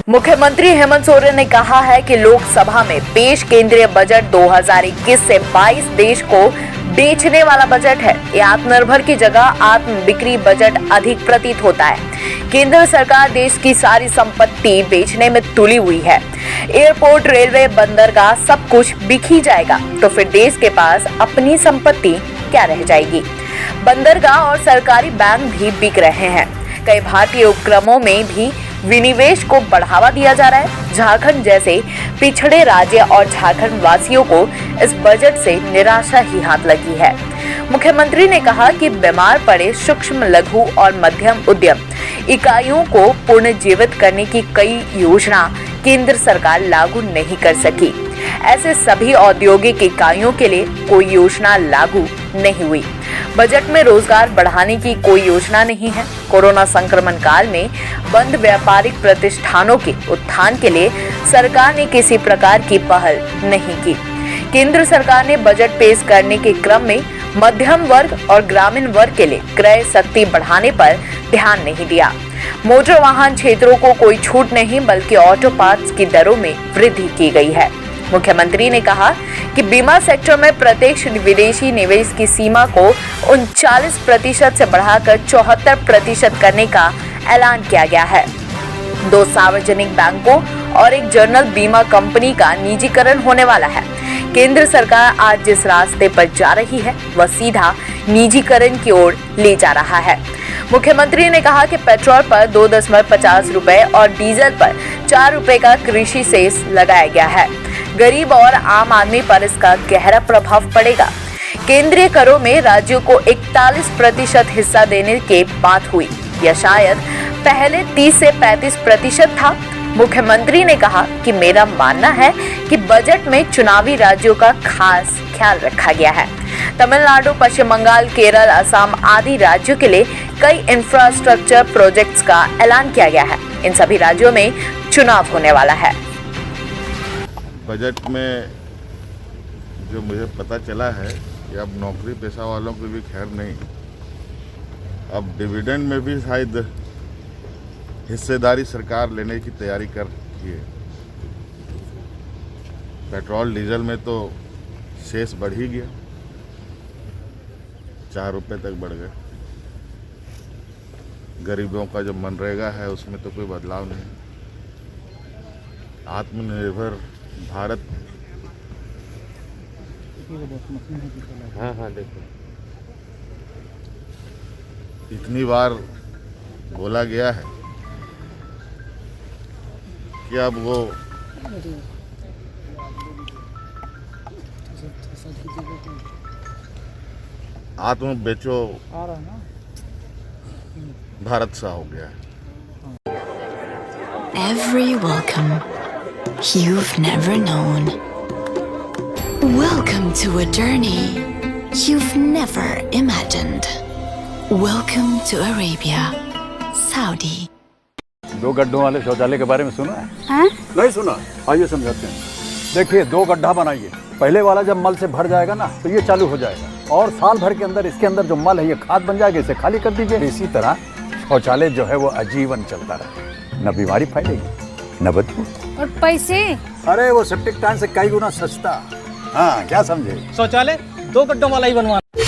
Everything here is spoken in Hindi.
मुख्यमंत्री हेमंत सोरेन ने कहा है कि लोकसभा में पेश केंद्रीय बजट 2021 से 22 देश को बेचने वाला बजट है। ये आत्मनिर्भर की जगह आत्म बिक्री बजट अधिक प्रतीत होता है। केंद्र सरकार देश की सारी संपत्ति बेचने में तुली हुई है। एयरपोर्ट, रेलवे, बंदरगाह सब कुछ बिक ही जाएगा तो फिर देश के पास अपनी संपत्ति क्या रह जाएगी। बंदरगाह और सरकारी बैंक भी बिक रहे हैं। कई भारतीय उपक्रमों में भी विनिवेश को बढ़ावा दिया जा रहा है। झारखंड जैसे पिछड़े राज्य और झारखंड वासियों को इस बजट से निराशा ही हाथ लगी है। मुख्यमंत्री ने कहा कि बीमार पड़े सूक्ष्म, लघु और मध्यम उद्यम इकाइयों को पुनर्जीवित करने की कई योजना केंद्र सरकार लागू नहीं कर सकी। ऐसे सभी औद्योगिक इकाइयों के लिए कोई योजना लागू नहीं हुई। बजट में रोजगार बढ़ाने की कोई योजना नहीं है। कोरोना संक्रमण काल में बंद व्यापारिक प्रतिष्ठानों के उत्थान के लिए सरकार ने किसी प्रकार की पहल नहीं की। केंद्र सरकार ने बजट पेश करने के क्रम में मध्यम वर्ग और ग्रामीण वर्ग के लिए क्रय शक्ति बढ़ाने पर ध्यान नहीं दिया। मोटर वाहन क्षेत्रों को कोई छूट नहीं, बल्कि ऑटो पार्ट्स की दरों में वृद्धि की गई है। मुख्यमंत्री ने कहा कि बीमा सेक्टर में प्रत्यक्ष विदेशी निवेश की सीमा को 39% से बढ़ाकर 74% करने का ऐलान किया गया है। 2 सार्वजनिक बैंकों और एक जनरल बीमा कंपनी का निजीकरण होने वाला है। केंद्र सरकार आज जिस रास्ते पर जा रही है वह सीधा निजीकरण की ओर ले जा रहा है। मुख्यमंत्री ने कहा कि पेट्रोल पर 2.50 रुपए और डीजल पर 4 रुपए का कृषि सेस लगाया गया है। गरीब और आम आदमी पर इसका गहरा प्रभाव पड़ेगा। केंद्रीय करों में राज्यों को 41% हिस्सा देने की बात हुई। यह शायद पहले 30 से 35% था। मुख्यमंत्री ने कहा कि मेरा मानना है कि बजट में चुनावी राज्यों का खास ख्याल रखा गया है। तमिलनाडु, पश्चिम बंगाल, केरल, असम आदि राज्यों के लिए कई इंफ्रास्ट्रक्चर प्रोजेक्ट्स का ऐलान किया गया है। इन सभी राज्यों में चुनाव होने वाला है। बजट में जो मुझे पता चला है कि अब नौकरी पेशा वालों की भी खैर नहीं, अब डिविडेंड में भी शायद हिस्सेदारी सरकार लेने की तैयारी कर रही है। पेट्रोल डीजल में तो शेष बढ़ ही गया, 4 रुपए तक बढ़ गए। गरीबों का जो मनरेगा है उसमें तो कोई बदलाव नहीं। आत्मनिर्भर भारत, हाँ देखो, इतनी बार बोला गया है कि अब वो आत्म बेचो भारत सा हो गया है। Every welcome you've never known. Welcome to a journey you've never imagined. Welcome to Arabia, Saudi. 2 गड्ढों वाले शौचालय के बारे में सुना है? हाँ? नहीं सुना? आइए समझाते हैं। देखिए, 2 गड्ढा बनाइए। पहले वाला जब मल से भर जाएगा ना तो ये चालू हो जाएगा और साल भर के अंदर इसके अंदर जो मल है ये खाद बन जाएगा, इसे खाली कर दीजिए। इसी तरह शौचालय जो है वो आजीवन चलता रहे, न बीमारी फैलेगी न बदबू। और पैसे? अरे वो सेप्टिक टैंक से कई गुना सस्ता। हाँ, क्या समझे? शौचालय 2 गड्ढों वाला ही बनवाना।